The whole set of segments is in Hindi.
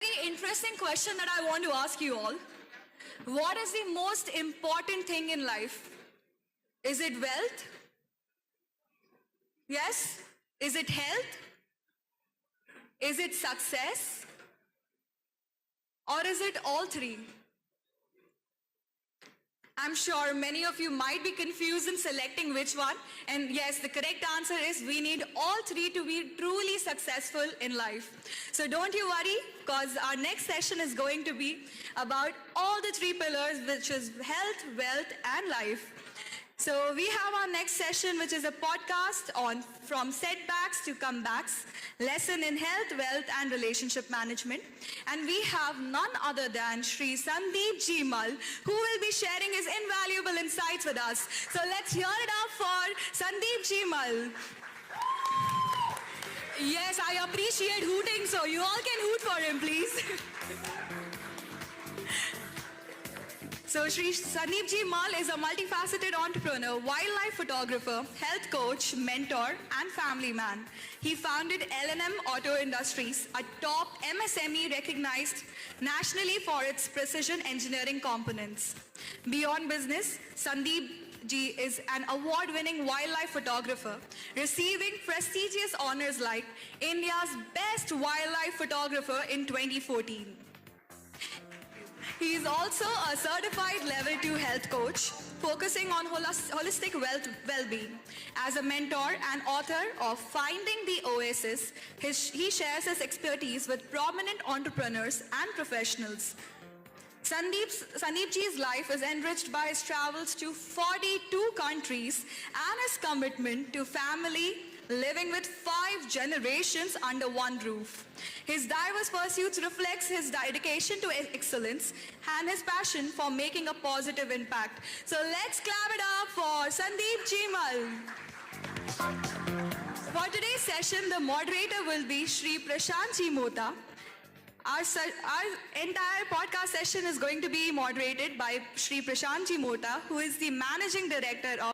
Very interesting question that I want to ask you all. What is the most important thing in life? Is it wealth? Yes? Is it health? Is it success? Or is it all three? I'm sure many of you might be confused in selecting which one. And yes, the correct answer is we need all three to be truly successful in life. So don't you worry, because our next session is going to be about all the three pillars, which is health, wealth, and life. So we have our next session, which is a podcast on from setbacks to comebacks, lesson in health, wealth, and relationship management. And we have none other than Shri Sandeep Jimal, who will be sharing his invaluable insights with us. So let's hear it up for Sandeep Jimal. Yes, I appreciate hooting, so you all can hoot for him, please. So Shri Sandeep Ji Mal is a multifaceted entrepreneur, wildlife photographer, health coach, mentor, and family man. He founded L&M Auto Industries, a top MSME recognized nationally for its precision engineering components. Beyond business, Sandeep Ji is an award-winning wildlife photographer, receiving prestigious honors like India's Best Wildlife Photographer in 2014. He is also a certified level 2 health coach, focusing on holistic well-being. As a mentor and author of Finding the Oasis, he shares his expertise with prominent entrepreneurs and professionals. Sandeep Ji's life is enriched by his travels to 42 countries and his commitment to family, living with 5 generations under one roof. His diverse pursuits reflects his dedication to excellence and his passion for making a positive impact. So let's clap it up for Sandeep Jimal. For today's session, the moderator will be Shri Prashant Ji Mota. Our entire podcast session is going to be moderated by Shri Prashant Ji Mota, who is the Managing Director of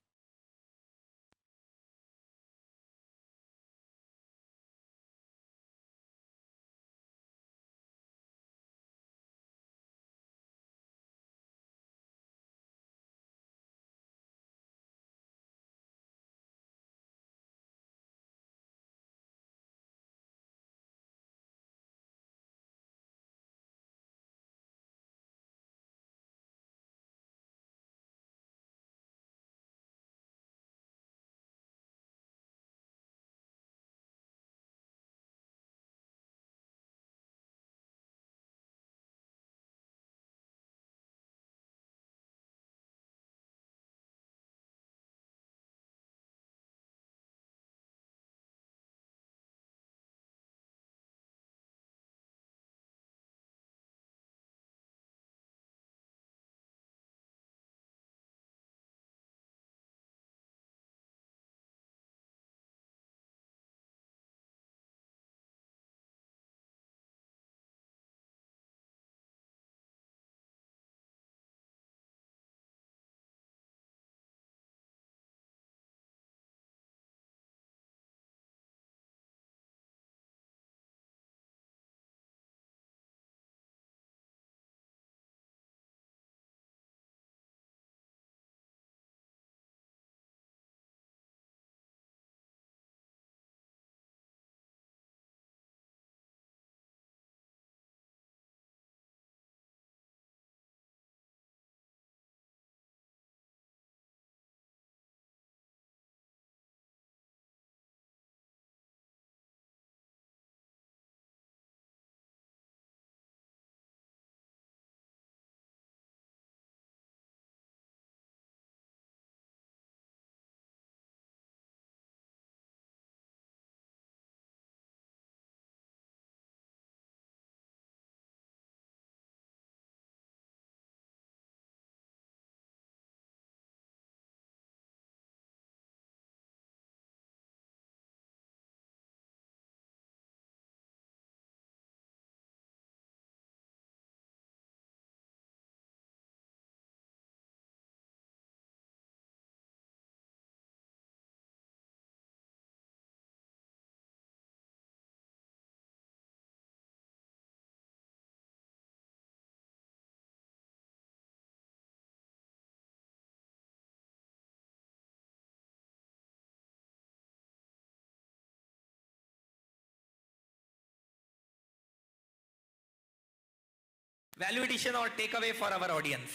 value addition और take away for our audience,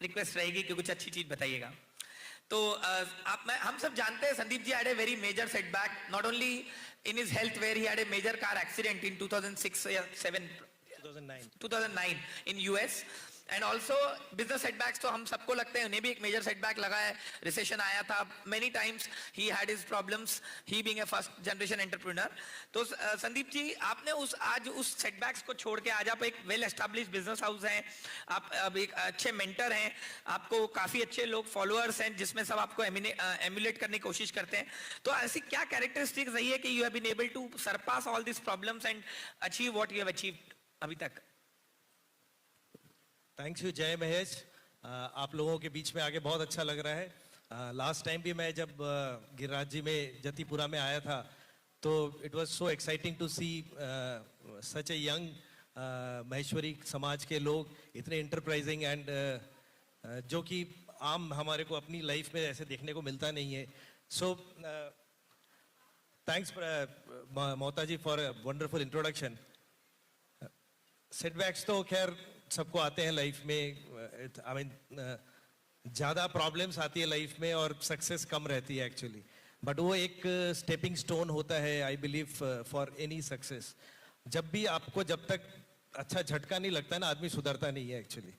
request रहेगी कि कुछ अच्छी चीज बताइएगा। तो हम सब जानते हैं Sandeep ji had a very major setback not only in his health where he had a major car accident in 2006 या 2009 in US, and also business setbacks तो हम सबको लगते हैं, उन्हें भी एक मेजर सेटबैक लगा है, रिसेशन आया था many times, he had his problems, he being a first generation entrepreneur. तो संदीप जी, आपने आज उस सेटबैक्स को छोड़ के आज आप एक वेल एस्टैब्लिश्ड बिजनेस हाउस हैं, आप अब एक अच्छे मेंटर हैं, आपको काफी अच्छे लोग फॉलोअर्स हैं जिसमें सब आपको एम्युलेट करने की कोशिश करते हैं। तो ऐसी क्या कैरेक्टरिस्टिक्स रही है कि you have been able to surpass all this problems and achieve what you have achieved अभी तक? थैंक यू जय महेश, आप लोगों के बीच में आके बहुत अच्छा लग रहा है। लास्ट टाइम भी मैं जब गिरिराज जी में जतीपुरा में आया था तो it was so exciting to see such a young Maheshwari समाज के लोग इतने इंटरप्राइजिंग एंड जो कि आम हमारे को अपनी लाइफ में ऐसे देखने को मिलता नहीं है। So thanks Mota ji for wonderful introduction. Setbacks तो खैर सबको आते हैं लाइफ में, आई मीन ज़्यादा प्रॉब्लम्स आती है लाइफ में और सक्सेस कम रहती है एक्चुअली, बट वो एक स्टेपिंग स्टोन होता है I believe for any success. जब भी आपको जब तक अच्छा झटका नहीं लगता है ना, आदमी सुधरता नहीं है एक्चुअली।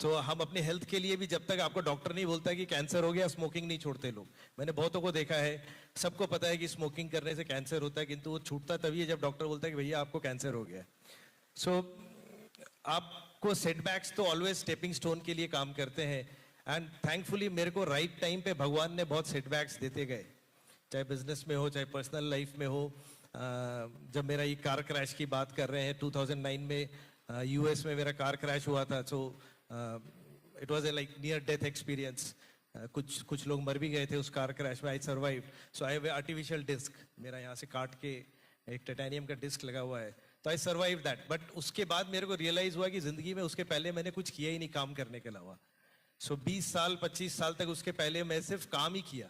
तो हम अपने हेल्थ के लिए भी जब तक आपको डॉक्टर नहीं बोलता कि कैंसर हो गया, स्मोकिंग नहीं छोड़ते लोग। मैंने बहुतों को देखा है, सबको पता है कि स्मोकिंग करने से कैंसर होता है, किंतु वो छूटता तभी है जब डॉक्टर बोलता है कि भैया आपको कैंसर हो गया। सो आपको सेटबैक्स तो ऑलवेज स्टेपिंग स्टोन के लिए काम करते हैं, एंड थैंकफुली मेरे को राइट टाइम पे भगवान ने बहुत सेटबैक्स देते गए, चाहे बिजनेस में हो चाहे पर्सनल लाइफ में हो। जब मेरा ये कार क्रैश की बात कर रहे हैं, 2009 में यूएस में मेरा कार क्रैश हुआ था। So it was a like near death experience. कुछ लोग मर भी गए थे उस कार क्रैश में। I survive. So I have artificial disc, मेरा यहाँ से काट के एक टाइटेनियम का डिस्क लगा हुआ है, तो आई सर्वाइव दैट। बट उसके बाद मेरे को रियलाइज हुआ कि जिंदगी में उसके पहले मैंने कुछ किया ही नहीं काम करने के अलावा। सो 20 साल 25 साल तक उसके पहले मैं सिर्फ काम ही किया।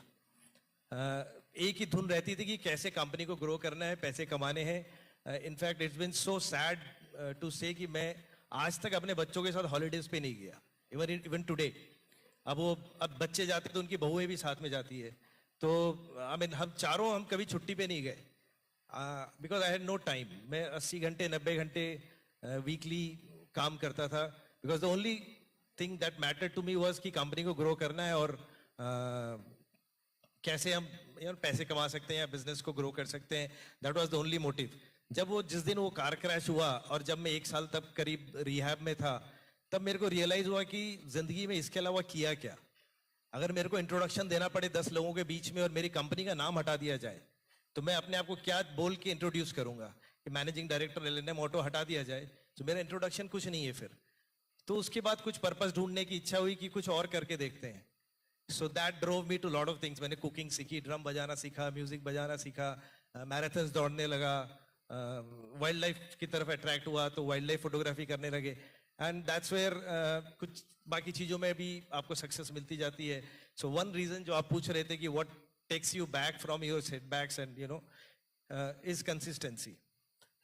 एक ही धुन रहती थी कि कैसे कंपनी को ग्रो करना है, पैसे कमाने हैं। In fact it's been so sad to say कि मैं आज तक अपने बच्चों के साथ हॉलीडेज पे नहीं गया, इवन टुडे। अब बच्चे जाते तो उनकी बहुएं भी साथ में जाती है, तो आई मीन हम कभी छुट्टी पे नहीं गए because I had no time. मैं 80 घंटे 90 घंटे वीकली काम करता था, because the only thing that matter to me was कि कंपनी को ग्रो करना है और कैसे हम पैसे कमा सकते हैं या बिजनेस को ग्रो कर सकते हैं। That was the only motive. जिस दिन वो कार क्रैश हुआ और जब मैं 1 साल तक करीब रिहैब में था, तब मेरे को रियलाइज हुआ कि जिंदगी में इसके अलावा किया क्या। अगर मेरे को इंट्रोडक्शन देना पड़े 10 लोगों के बीच में और मेरी कंपनी का नाम हटा दिया जाए, तो मैं अपने आप को क्या बोल के इंट्रोड्यूस करूंगा कि मैनेजिंग डायरेक्टर एल&एम ऑटो हटा दिया जाए, तो मेरा इंट्रोडक्शन कुछ नहीं है फिर। तो उसके बाद कुछ पर्पस ढूंढने की इच्छा हुई कि कुछ और करके देखते हैं। So that drove me to lot of things. मैंने कुकिंग सीखी, ड्रम बजाना सीखा, म्यूजिक बजाना सीखा, मैराथन्स दौड़ने लगा, वाइल्ड लाइफ की तरफ अट्रैक्ट हुआ तो वाइल्ड लाइफ फोटोग्राफी करने लगे, एंड दैट्स वेयर कुछ बाकी चीज़ों में भी आपको सक्सेस मिलती जाती है। सो वन रीज़न जो आप पूछ रहे थे कि what takes you back from your setbacks and is consistency.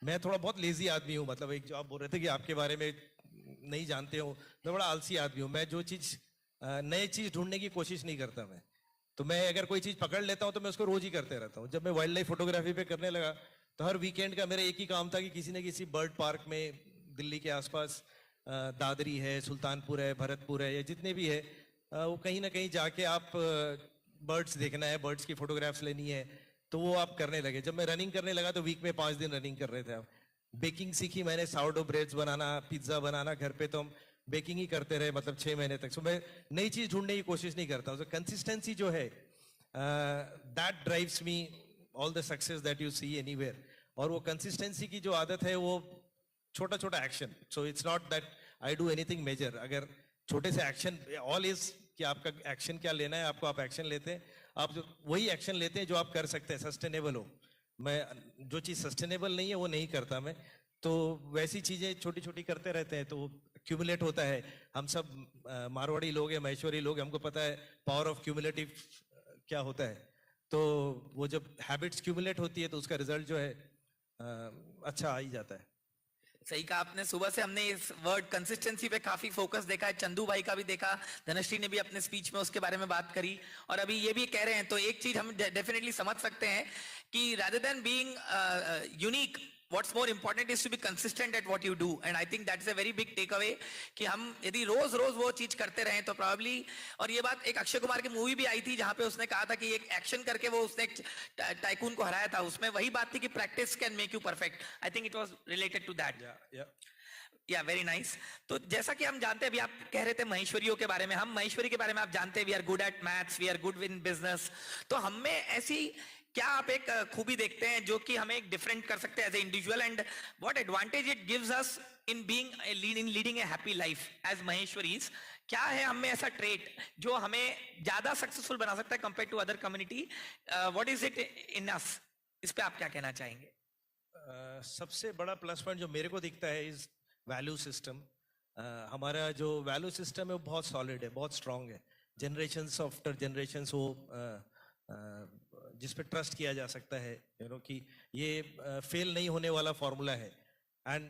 मैं थोड़ा बहुत लेजी आदमी हूँ, मतलब एक जो आप बोल रहे थे कि आपके बारे में नहीं जानते हो, मैं बड़ा आलसी आदमी हूँ। मैं जो चीज़ नई चीज़ ढूंढने की कोशिश नहीं करता मैं। तो मैं अगर कोई चीज़ पकड़ लेता हूँ तो मैं उसको रोज ही करते रहता हूँ। जब मैं वाइल्ड लाइफ फोटोग्राफी पे करने लगा तो हर वीकेंड का मेरा एक ही काम था कि किसी न किसी बर्ड पार्क में, दिल्ली के आसपास दादरी है, सुल्तानपुर है, भरतपुर है, या जितने भी है, वो कहीं ना कहीं जाके आप बर्ड्स देखना है, बर्ड्स की फोटोग्राफ्स लेनी है, तो वो आप करने लगे। जब मैं रनिंग करने लगा तो वीक में 5 दिन रनिंग कर रहे थे आप। बेकिंग सीखी मैंने, साउरडो ब्रेड्स बनाना, पिज्ज़ा बनाना घर पे, तो हम बेकिंग ही करते रहे मतलब 6 महीने तक। सो मैं नई चीज़ ढूंढने की कोशिश नहीं करता हूँ। कंसिस्टेंसी जो है that drives me all the success that you see anywhere. और वो कंसिस्टेंसी की जो आदत है वो छोटा छोटा action. So it's not that I do anything major. अगर छोटे से एक्शन, ऑल इज कि आपका एक्शन क्या लेना है आपको, आप एक्शन लेते हैं, आप जो वही एक्शन लेते हैं जो आप कर सकते हैं, सस्टेनेबल हो। मैं जो चीज़ सस्टेनेबल नहीं है वो नहीं करता मैं। तो वैसी चीज़ें छोटी छोटी करते रहते हैं तो वो क्यूमुलेट होता है। हम सब मारवाड़ी लोग हैं, महेश्वरी लोग हैं, हमको पता है पावर ऑफ क्यूमुलेटिव क्या होता है। तो वो जब हैबिट्स क्यूमुलेट होती है तो उसका रिजल्ट जो है अच्छा आ ही जाता है। सही कहा आपने। सुबह से हमने इस वर्ड कंसिस्टेंसी पे काफी फोकस देखा है, चंदू भाई का भी देखा, धनश्री ने भी अपने स्पीच में उसके बारे में बात करी, और अभी ये भी कह रहे हैं। तो एक चीज हम डेफिनेटली समझ सकते हैं कि rather than being unique, what's more important is to be consistent at what you do, and I think that's a very big takeaway कि हम यदि रोज रोज वो चीज करते रहें तो probably, और ये बात एक अक्षय कुमार की मूवी भी आई थी जहां पे उसने कहा था कि एक एक्शन करके वो उसने एक टाइकून को हराया था, उसमें वही बात थी कि practice can make you perfect. I think it was related to that. Yeah very nice. तो जैसा कि हम जानते हैं, अभी आप कह रहे थे महेश्वरियों के बारे में, हम महेश्वरी के बारे में आप जानते हैं, we are good at maths, we are good in business. तो हम में ऐसी क्या आप एक खूबी देखते हैं जो कि हमें एक डिफरेंट कर सकते हैं as a individual, and what advantage it gives us in being leading a happy life as Maheshwaris? क्या है हम में ऐसा ट्रेट जो हमें ज्यादा सक्सेसफुल बना सकता है compare to other community? What is it in us? इस पे आप क्या कहना चाहेंगे? सबसे बड़ा प्लस पॉइंट जो मेरे को दिखता है इज वैल्यू सिस्टम। हमारा जो वैल्यू सिस्टम है वो बहुत सॉलिड है, बहुत स्ट्रांग है। जनरेशंस आफ्टर जनरेशंस वो जिस पे ट्रस्ट किया जा सकता है, कि ये फेल नहीं होने वाला फॉर्मूला है। एंड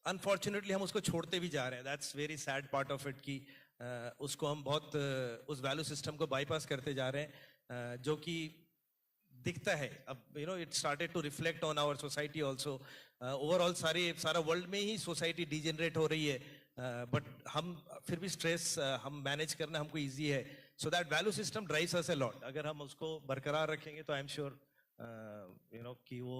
अनफॉर्चुनेटली हम उसको छोड़ते भी जा रहे हैं। That's very sad part of it कि उसको हम बहुत उस वैल्यू सिस्टम को बाईपास करते जा रहे हैं, जो कि दिखता है अब it started to reflect on our society also. Overall सारा वर्ल्ड में ही सोसाइटी डिजेनरेट हो रही है, बट हम फिर भी स्ट्रेस हम मैनेज करना हमको इजी है। So that value system drives us a lot. अगर हम उसको बरकरार रखेंगे तो आई एम श्योर कि वो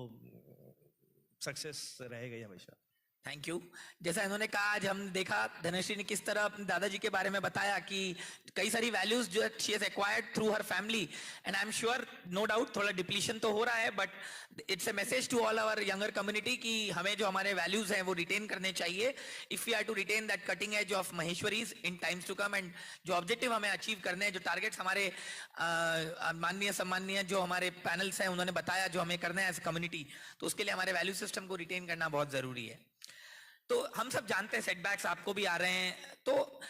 सक्सेस रहेगा ही हमेशा। Thank you. जैसा इन्होंने कहा, आज हम देखा धनश्री ने किस तरह अपने दादाजी के बारे में बताया कि कई सारी वैल्यूज जो she has acquired through her family, and I am sure, no doubt थोड़ा डिप्लीशन तो हो रहा है, but it's a message to all our younger community कि हमें जो हमारे वैल्यूज हैं वो रिटेन करने चाहिए if we are to retain that cutting edge of Maheshwaris in times to come. And जो ऑब्जेक्टिव हमें अचीव करने हैं, जो टारगेट्स हमारे माननीय सम्माननीय जो हमारे पैनल्स हैं उन्होंने बताया जो हमें करना है एज कम्युनिटी, तो उसके लिए हमारे वैल्यू सिस्टम को रिटेन करना बहुत जरूरी है। तो हम सब जानते हैं सेटबैक्स आपको भी आ रहे हैं, तो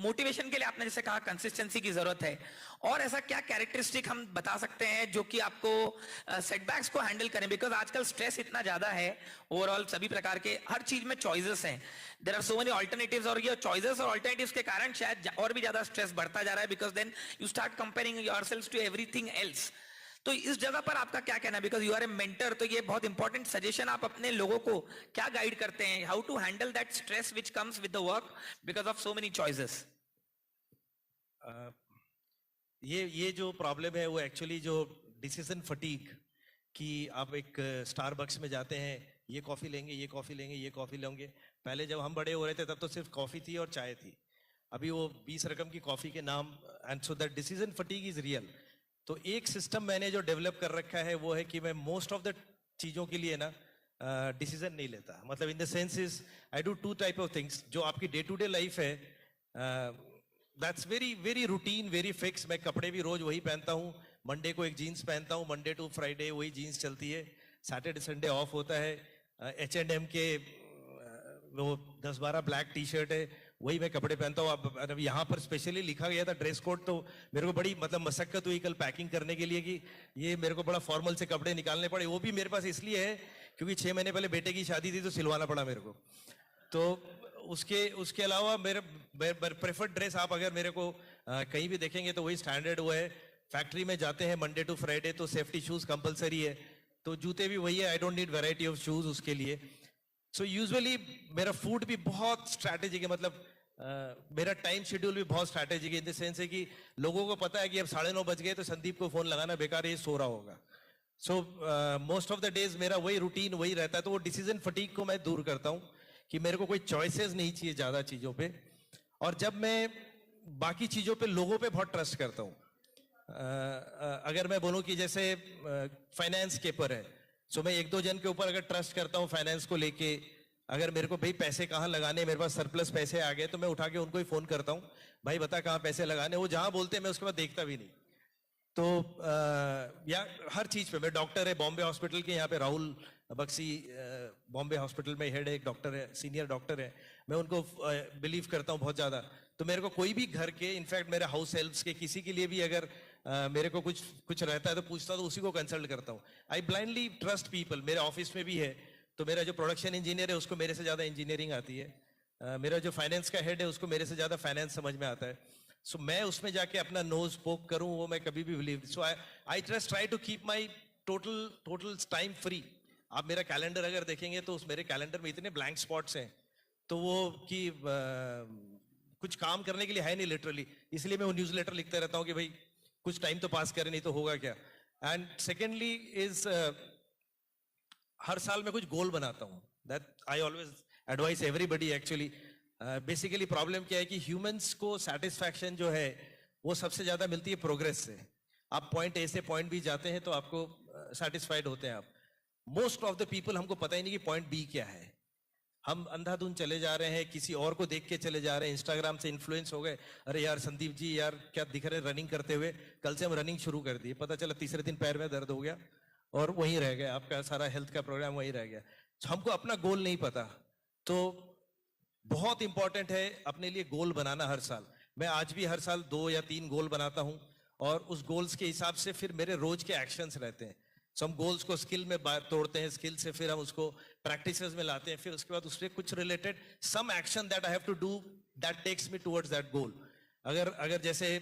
मोटिवेशन के लिए आपने जैसे कहा कंसिस्टेंसी की जरूरत है, और ऐसा क्या कैरेक्टरिस्टिक हम बता सकते हैं जो कि आपको सेटबैक्स को हैंडल करें? बिकॉज आजकल स्ट्रेस इतना ज्यादा है, ओवरऑल सभी प्रकार के हर चीज में चॉइसेस हैं, there are so many alternatives, और ये चॉइसेस और ऑल्टरनेटिव्स के कारण शायद और भी ज्यादा स्ट्रेस बढ़ता जा रहा है, because then you start comparing yourselves to everything else. तो इस जगह पर आपका क्या कहना है? Because you are a mentor, तो ये बहुत इंपॉर्टेंट सजेशन आप अपने लोगों को क्या गाइड करते हैं? How to handle that stress which comes with the work because of so many choices? ये जो प्रॉब्लम है वो एक्चुअली जो डिसीजन फटीग, कि आप एक स्टारबक्स में जाते हैं, ये कॉफी लेंगे, ये कॉफी लेंगे, ये कॉफी लेंगे। पहले जब हम बड़े हो रहे थे तब तो सिर्फ कॉफी थी और चाय थी, अभी वो 20 रकम की कॉफी के नाम। And so that decision fatigue is real. तो एक सिस्टम मैंने जो डेवलप कर रखा है वो है कि मैं मोस्ट ऑफ द चीज़ों के लिए ना डिसीजन नहीं लेता। मतलब in the sense is I do 2 type of things. जो आपकी डे टू डे लाइफ है that's very very routine, very fix. मैं कपड़े भी रोज वही पहनता हूँ। मंडे को एक जीन्स पहनता हूँ, मंडे टू फ्राइडे वही जीन्स चलती है, सैटरडे संडे ऑफ होता है। H&M के वो 10-12 ब्लैक टी शर्ट है, वही मैं कपड़े पहनता हूँ। अब यहाँ पर स्पेशली लिखा गया था ड्रेस कोड, तो मेरे को बड़ी मतलब मशक्कत हुई कल पैकिंग करने के लिए कि ये मेरे को बड़ा फॉर्मल से कपड़े निकालने पड़े। वो भी मेरे पास इसलिए है क्योंकि 6 महीने पहले बेटे की शादी थी तो सिलवाना पड़ा मेरे को। तो उसके अलावा मेरे प्रेफर्ड ड्रेस आप अगर मेरे को कहीं भी देखेंगे तो वही स्टैंडर्ड वो है। फैक्ट्री में जाते हैं मंडे टू फ्राइडे तो सेफ्टी शूज कंपलसरी है, तो जूते भी वही है। I don't need variety of shoes उसके लिए। सो यूजुअली मेरा फूड भी बहुत स्ट्रैटेजिक है, मतलब मेरा टाइम शेड्यूल भी बहुत स्ट्रैटेजिक है, इन द सेंस है कि लोगों को पता है कि अब 9:30 बज गए तो संदीप को फोन लगाना बेकार है, ये सो रहा होगा। So most of the days मेरा वही रूटीन वही रहता है। तो वो डिसीजन फटीग को मैं दूर करता हूँ कि मेरे को कोई चॉइसेस नहीं चाहिए ज्यादा चीजों पे। और जब मैं बाकी चीजों पे लोगों पे बहुत ट्रस्ट करता हूँ। अगर मैं बोलूँ कि जैसे फाइनेंस के ऊपर है, सो मैं 1-2 जन के ऊपर अगर ट्रस्ट करता हूँ फाइनेंस को लेके, अगर मेरे को भाई पैसे कहाँ लगाने, मेरे पास सरप्लस पैसे आ गए तो मैं उठा के उनको ही फोन करता हूँ, भाई बता कहाँ पैसे लगाने। वो जहाँ बोलते हैं मैं उसके बाद देखता भी नहीं। तो या हर चीज पे मैं डॉक्टर है बॉम्बे हॉस्पिटल के, यहाँ पे राहुल बक्सी बॉम्बे हॉस्पिटल में हेड है, एक डॉक्टर है, सीनियर डॉक्टर है, मैं उनको बिलीव करता हूँ बहुत ज्यादा। तो मेरे को कोई भी घर के, इनफैक्ट मेरे हाउस हेल्प्स के किसी के लिए भी अगर मेरे को कुछ रहता है तो पूछता तो उसी को कंसल्ट करता हूँ। आई ब्लाइंडली ट्रस्ट पीपल। मेरे ऑफिस में भी है, तो मेरा जो प्रोडक्शन इंजीनियर है उसको मेरे से ज़्यादा इंजीनियरिंग आती है, मेरा जो फाइनेंस का हेड है उसको मेरे से ज़्यादा फाइनेंस समझ में आता है। सो मैं उसमें जाके अपना नोज पोक करूं वो मैं कभी भी believe, so I just try to keep my total time free. आप मेरा कैलेंडर अगर देखेंगे तो उस मेरे कैलेंडर में इतने ब्लैंक स्पॉट्स हैं, तो वो कि कुछ काम करने के लिए है नहीं लिटरली, इसलिए मैं वो न्यूज़लेटर लिखते रहता हूँ कि भाई कुछ टाइम तो पास करे, नहीं तो होगा क्या। एंड सेकेंडली इज हर साल मैं कुछ गोल बनाता हूँ, that I always advice everybody actually. Basically problem क्या है कि ह्यूमंस को सेटिस्फैक्शन जो है वो सबसे ज्यादा मिलती है प्रोग्रेस से। आप पॉइंट ए से पॉइंट बी जाते हैं तो आपको सेटिस्फाइड होते हैं आप। मोस्ट ऑफ द पीपल हमको पता ही नहीं कि पॉइंट बी क्या है, हम अंधाधुंध चले जा रहे हैं, किसी और को देख के चले जा रहे हैं, इंस्टाग्राम से इन्फ्लुएंस हो गए, अरे यार संदीप जी यार क्या दिख रहे रनिंग करते हुए, कल से हम रनिंग शुरू कर दिए, पता चला तीसरे दिन पैर में दर्द हो गया और वहीं रह गया, आपका सारा हेल्थ का प्रोग्राम वहीं रह गया। हमको अपना गोल नहीं पता। तो बहुत इंपॉर्टेंट है अपने लिए गोल बनाना हर साल। मैं आज भी हर साल 2 या 3 गोल बनाता हूं और उस गोल्स के हिसाब से फिर मेरे रोज के एक्शंस रहते हैं। हम गोल्स को स्किल में तोड़ते हैं, स्किल से फिर हम उसको प्रैक्टिसेस में लाते हैं, फिर उसके बाद उससे कुछ related some action that I have to do that takes me towards that goal. अगर जैसे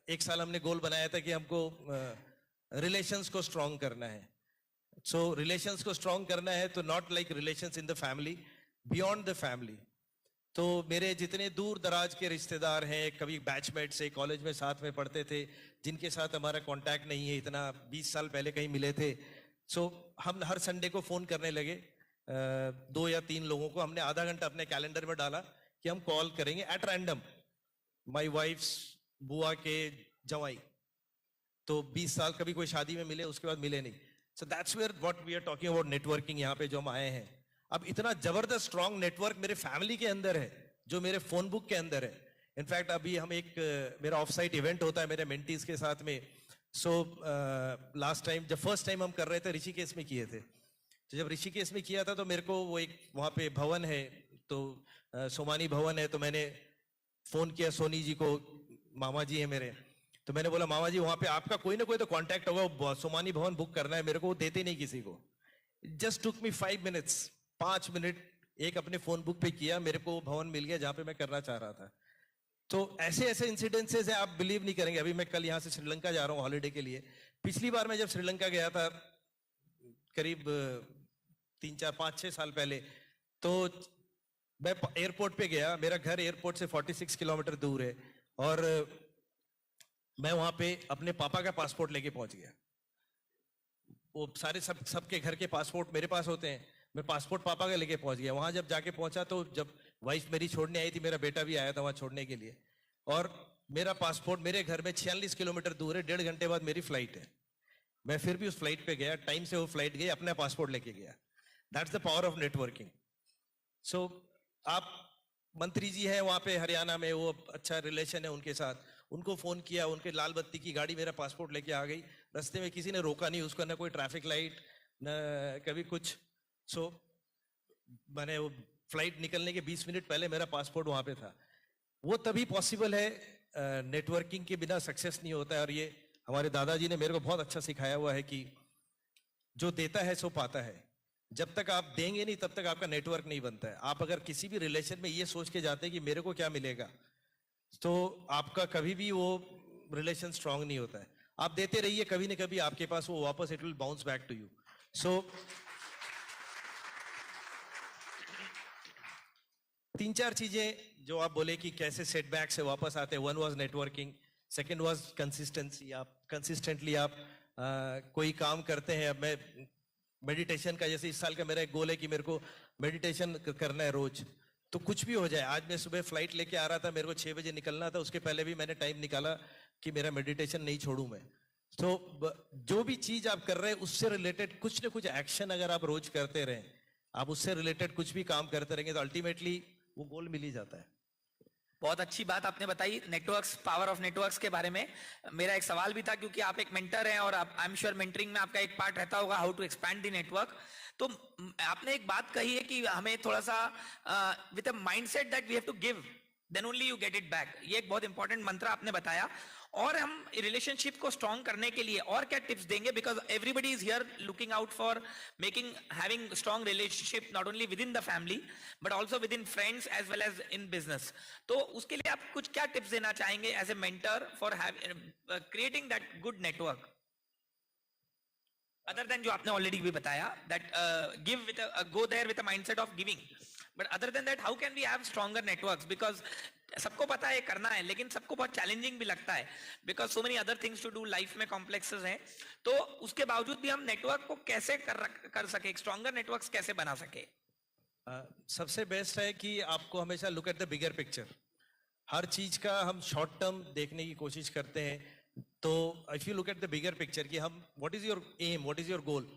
एक साल हमने गोल बनाया था कि हमको रिलेशंस को स्ट्रॉन्ग करना है। सो रिलेशंस को स्ट्रॉन्ग करना है तो not like relations in the family, beyond the family. तो मेरे जितने दूर दराज के रिश्तेदार हैं, कभी बैचमेट से कॉलेज में साथ में पढ़ते थे, जिनके साथ हमारा कांटेक्ट नहीं है इतना, 20 साल पहले कहीं मिले थे, सो हम हर संडे को फोन करने लगे। 2 या 3 लोगों को हमने आधा घंटा अपने कैलेंडर में डाला कि हम कॉल करेंगे एट रैंडम, माई वाइफ्स बुआ के जवाई। तो 20 साल कभी कोई शादी में मिले, उसके बाद मिले नहीं। So that's where what we are talking about networking, यहाँ पे जो हम आए हैं। अब इतना जबरदस्त स्ट्रॉन्ग नेटवर्क मेरे फैमिली के अंदर है, जो मेरे फोन बुक के अंदर है। इनफैक्ट अभी हम मेरा ऑफ साइट इवेंट होता है मेरे मेंटीज के साथ में। सो लास्ट टाइम जब फर्स्ट टाइम हम कर रहे थे ऋषिकेश में किए थे, तो जब ऋषिकेश में किया था तो मेरे को वो एक वहाँ पे भवन है, तो सोमानी भवन है, तो मैंने फोन किया सोनी जी को, मामा जी है मेरे, तो मैंने बोला मामा जी वहाँ पे आपका कोई ना कोई तो कांटेक्ट होगा, सोमानी भवन बुक करना है मेरे को, वो देते नहीं किसी को। जस्ट टुक मी 5 मिनट्स, 5 मिनट एक अपने फोन बुक पे किया, मेरे को भवन मिल गया जहां पे मैं करना चाह रहा था। तो ऐसे ऐसे इंसिडेंसेस है, आप बिलीव नहीं करेंगे। अभी मैं कल यहाँ से श्रीलंका जा रहा हूँ हॉलीडे के लिए। पिछली बार मैं जब श्रीलंका गया था करीब 3, 4, 5, 6 साल पहले, तो मैं एयरपोर्ट पे गया, मेरा घर एयरपोर्ट से 46 किलोमीटर दूर है, और मैं वहां पे अपने पापा का पासपोर्ट लेके पहुंच गया। वो सारे सबके घर के पासपोर्ट मेरे पास होते हैं, मैं पासपोर्ट पापा का लेके पहुंच गया। वहां जब जाके पहुंचा तो जब वाइफ मेरी छोड़ने आई थी, मेरा बेटा भी आया था वहां छोड़ने के लिए, और मेरा पासपोर्ट मेरे घर में 46 किलोमीटर दूर है, 1.5 घंटे बाद मेरी फ्लाइट है। मैं फिर भी उस फ्लाइट पे गया, टाइम से वो फ्लाइट गई, अपना पासपोर्ट लेके गया। That's the power of networking. So आप मंत्री जी हैं वहां पे हरियाणा में, वो अच्छा रिलेशन है उनके साथ, उनको फोन किया, उनके लाल बत्ती की गाड़ी मेरा पासपोर्ट लेके आ गई, रास्ते में किसी ने रोका नहीं उसको, ना कोई ट्रैफिक लाइट, न कभी कुछ। सो मैंने वो फ्लाइट निकलने के 20 मिनट पहले मेरा पासपोर्ट वहां पे था। वो तभी पॉसिबल है, नेटवर्किंग के बिना सक्सेस नहीं होता है। और ये हमारे दादाजी ने मेरे को बहुत अच्छा सिखाया हुआ है कि जो देता है सो पाता है। जब तक आप देंगे नहीं तब तक आपका नेटवर्क नहीं बनता है। आप अगर किसी भी रिलेशन में ये सोच के जाते हैं कि मेरे को क्या मिलेगा, तो आपका कभी भी वो रिलेशन स्ट्रांग नहीं होता है। आप देते रहिए, कभी न कभी आपके पास वो वापस it will bounce back to you. So 3-4 चीजें जो आप बोले कि कैसे सेटबैक से वापस आते हैं। 1 was networking, second was consistency. आप कंसिस्टेंटली आप कोई काम करते हैं। अब मैं मेडिटेशन का, जैसे इस साल का मेरा एक गोल है कि मेरे को मेडिटेशन करना है रोज, तो कुछ भी हो जाए। आज मैं सुबह फ्लाइट लेके आ रहा था, मेरे को 6 बजे निकलना था, उसके पहले भी मैंने टाइम निकाला कि मेरा मेडिटेशन नहीं छोड़ूं मैं। तो जो भी चीज आप कर रहे हैं उससे रिलेटेड कुछ ना कुछ एक्शन अगर आप रोज करते रहें, आप उससे रिलेटेड कुछ भी काम करते रहेंगे, तो अल्टीमेटली वो गोल मिल ही जाता है। बहुत अच्छी बात आपने बताई नेटवर्क्स, पावर ऑफ नेटवर्क्स के बारे में। मेरा एक सवाल भी था, क्योंकि आप एक मेंटर हैं और आई एम श्योर मेंटरिंग में आपका एक पार्ट रहता होगा how to expand the network. तो आपने एक बात कही है कि हमें थोड़ा सा with a mindset that we have to give, then only you get it back. ये एक बहुत इंपॉर्टेंट मंत्र आपने बताया। और हम रिलेशनशिप को स्ट्रॉन्ग करने के लिए और क्या टिप्स देंगे, because everybody is here looking out for making having strong relationship not only with in the family but also with in friends as well as in business. तो उसके लिए आप कुछ क्या टिप्स देना चाहेंगे as a mentor for creating that good network, other than जो आपने ऑलरेडी भी बताया that give with go there with a mindset of giving, but other than that how can we have stronger networks, because सबको पता है करना है लेकिन सबको बहुत चैलेंजिंग भी लगता है because so many other things to do, life में कॉम्प्लेक्सेस हैं। तो उसके बावजूद भी हम नेटवर्क को कैसे कर सके, स्ट्रॉन्गर नेटवर्क्स कैसे बना सके? सबसे बेस्ट है कि आपको हमेशा look at the bigger picture. हर चीज का हम शॉर्ट टर्म देखने की कोशिश करते हैं। तो if you look at the bigger picture कि हम what is your aim, what is your goal.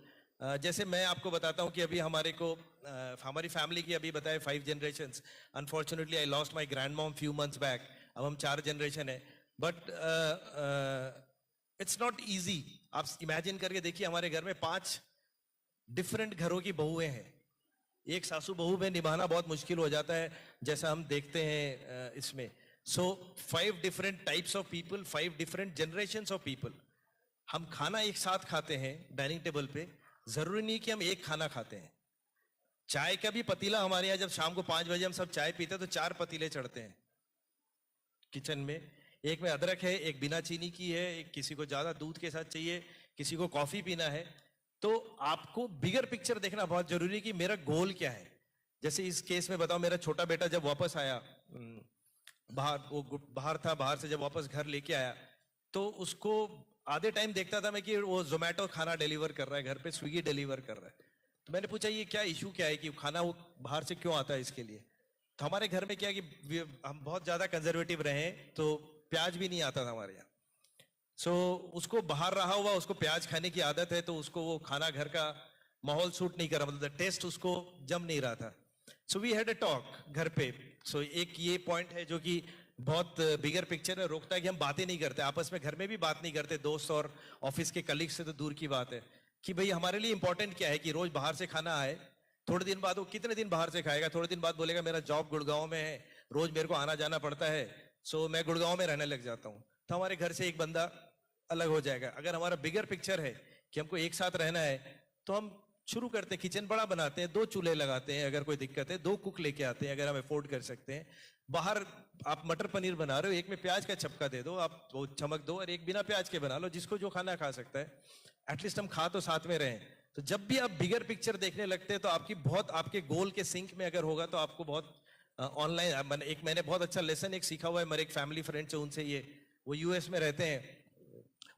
जैसे मैं आपको बताता हूँ कि अभी हमारी फैमिली की अभी बताए 5 generations. Unfortunately I lost my grand mom few months back. अब हम 4 जनरेशन है, बट इट्स नॉट इजी। आप इमेजिन करके देखिए, हमारे घर में 5 डिफरेंट घरों की बहुएं हैं। एक सासू बहू में निभाना बहुत मुश्किल हो जाता है, जैसा हम देखते हैं इसमें। सो 5 different types of people, 5 different generations of people. हम खाना एक साथ खाते हैं डाइनिंग टेबल पे, जरूरी नहीं कि हम एक खाना खाते हैं। चाय का भी पतीला हमारे यहाँ, जब शाम को 5 बजे हम सब चाय पीते हैं तो 4 पतीले चढ़ते हैं किचन में। एक में अदरक है, एक बिना चीनी की है, एक किसी को ज्यादा दूध के साथ चाहिए, किसी को कॉफी पीना है। तो आपको बिगर पिक्चर देखना बहुत जरूरी है कि मेरा गोल क्या है। जैसे इस केस में बताओ, मेरा छोटा बेटा जब वापस आया बाहर था, बाहर से जब वापस घर लेके आया तो उसको आधे टाइम देखता था मैं कि वो जोमेटो खाना डिलीवर कर रहा है घर पे, स्विगी डिलीवर कर रहा है। तो मैंने पूछा ये क्या इशू क्या है कि खाना वो बाहर से क्यों आता है इसके लिए। तो हमारे घर में क्या है कि हम बहुत ज्यादा कंजर्वेटिव रहे, तो प्याज भी नहीं आता था हमारे यहाँ। सो उसको बाहर रहा हुआ, उसको प्याज खाने की आदत है, तो उसको वो खाना घर का माहौल सूट नहीं कर रहा, मतलब टेस्ट उसको जम नहीं रहा था। So we had a talk घर पे। सो एक ये पॉइंट है जो कि बहुत बिगर पिक्चर में रोकता है कि हम बातें नहीं करते आपस में, घर में भी बात नहीं करते, दोस्त और ऑफिस के कलीग से तो दूर की बात है। कि भाई हमारे लिए इंपॉर्टेंट क्या है कि रोज बाहर से खाना आए। थोड़े दिन बाद वो कितने दिन बाहर से खाएगा, थोड़े दिन बाद बोलेगा मेरा जॉब गुड़गांव में है, रोज मेरे को आना जाना पड़ता है, सो मैं गुड़गांव में रहने लग जाता हूँ। तो हमारे घर से एक बंदा अलग हो जाएगा। अगर हमारा बिगर पिक्चर है कि हमको एक साथ रहना है, तो हम शुरू करते हैं, किचन बड़ा बनाते हैं, 2 चूल्हे लगाते हैं, अगर कोई दिक्कत है 2 कुक लेके आते हैं अगर हम अफोर्ड कर सकते हैं। बाहर आप मटर पनीर बना रहे हो, एक में प्याज का चपका दे दो, आप वो चमक दो, और एक बिना प्याज के बना लो, जिसको जो खाना खा सकता है। एटलीस्ट हम खा तो साथ में रहें। तो जब भी आप बिगर पिक्चर देखने लगते हैं तो आपके गोल के सिंक में अगर होगा तो आपको बहुत ऑनलाइन मैंने बहुत अच्छा लेसन एक सीखा हुआ है मेरे एक फैमिली फ्रेंड से, उनसे ये, वो यूएस में रहते हैं,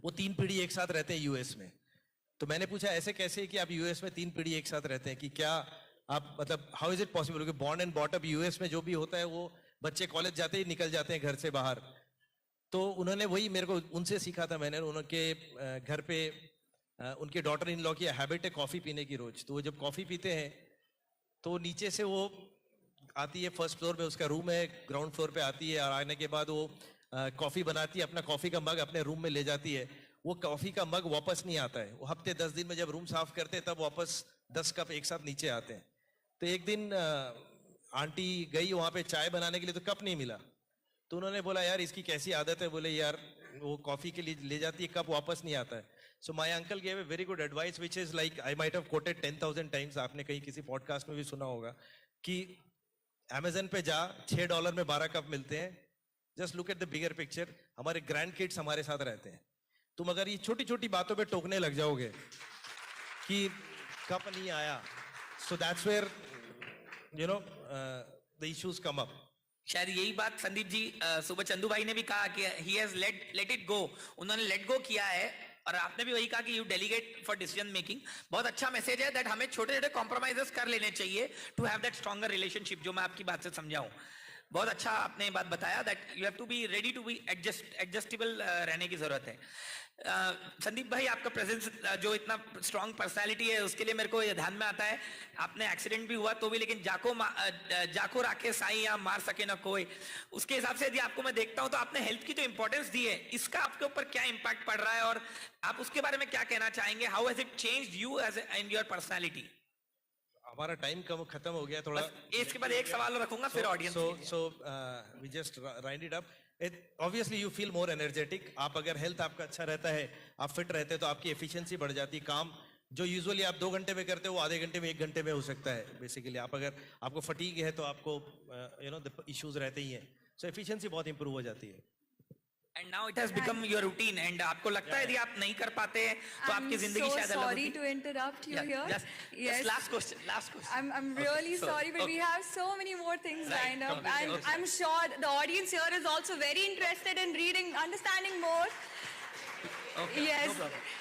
वो 3 पीढ़ी एक साथ रहते हैं यूएस में। तो मैंने पूछा ऐसे कैसे कि आप यूएस में 3 पीढ़ी एक साथ रहते हैं, कि क्या आप मतलब हाउ इज इट पॉसिबल कि born and bought up US में जो भी होता है वो बच्चे कॉलेज जाते ही निकल जाते हैं घर से बाहर। तो उन्होंने वही मेरे को उनसे सीखा था मैंने। उनके घर पे उनके डॉटर इन लॉ की हैबिट है कॉफी पीने की रोज। तो वो जब कॉफी पीते हैं तो नीचे से वो आती है, फर्स्ट फ्लोर में उसका रूम है, ग्राउंड फ्लोर पे आती है, और आने के बाद वो कॉफी बनाती है, अपना कॉफी का मग अपने रूम में ले जाती है। वो कॉफी का मग वापस नहीं आता है, वो हफ्ते 10 दिन में जब रूम साफ करते हैं तब वापस 10 कप एक साथ नीचे आते हैं। तो एक दिन आंटी गई वहां पे चाय बनाने के लिए, तो कप नहीं मिला। तो उन्होंने बोला यार इसकी कैसी आदत है, बोले यार वो कॉफी के लिए ले जाती है, कप वापस नहीं आता है। So my uncle gave a very good advice which is like I might have coated 10,000 times, आपने कहीं किसी पॉडकास्ट में भी सुना होगा, कि अमेजन पे जा, $6 में 12 कप मिलते हैं। Just look at the bigger picture. हमारे ग्रैंड किड्स हमारे साथ रहते हैं। तुम अगर ये छोटी छोटी बातों पे टोकने लग जाओगे कि कप नहीं आया, so that's where you know the issues come up. शायद यही बात संदीप जी सुबह चंदू भाई ने भी कहा कि he has let it go, उन्होंने लेट गो किया है, और आपने भी वही कहा कि you delegate for decision making. बहुत अच्छा मैसेज है दैट हमें छोटे छोटे कॉम्प्रोमाइजेस कर लेने चाहिए to have that stronger relationship, जो मैं आपकी बात से समझाऊं। बहुत अच्छा आपने बात बताया that you have to be ready to be adjustable रहने की जरूरत है। संदीप भाई, आपका प्रेजेंस जो इतना स्ट्रॉन्ग पर्सनालिटी है, उसके लिए मेरे को ये ध्यान में आता है, आपने एक्सीडेंट भी हुआ तो भी, लेकिन जाको राखे साई या मार सके ना कोई, उसके हिसाब से यदि आपको मैं देखता हूं तो आपने हेल्थ की जो इंपॉर्टेंस दी है, इसका आपके ऊपर क्या इंपैक्ट पड़ रहा है, और आप उसके बारे में क्या कहना चाहेंगे? How has it changed you as in your personality? हमारा टाइम कम खत्म हो गया थोड़ा. बस इसके बाद एक सवाल रखूंगा फिर audience. So we just wind it up. Obviously you feel more energetic. आप अगर हेल्थ आपका अच्छा रहता है, आप फिट रहते हैं तो आपकी एफिशिएंसी बढ़ जाती है. काम जो यूजुअली आप 2 घंटे में करते हो वो आधे घंटे में 1 घंटे में हो सकता है. बेसिकली आप अगर आपको फटीग है तो आपको इश्यूज रहते ही हैं. सो एफिशिएंसी बहुत इंप्रूव हो जाती है. And now it has become your routine. And आपको लगता है यदि आप नहीं कर पाते हैं तो आपकी जिंदगी शायद अलग sorry होती. to interrupt you here. Just last question. I'm really So, sorry, but okay. we have so many more things Right, lined up, okay, and okay. I'm sure the audience here is also very interested in reading, understanding more. Okay, Yes. no problem.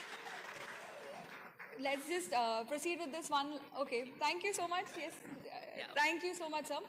Let's just proceed with this one. Okay, thank you so much. Yes, thank you so much, sir.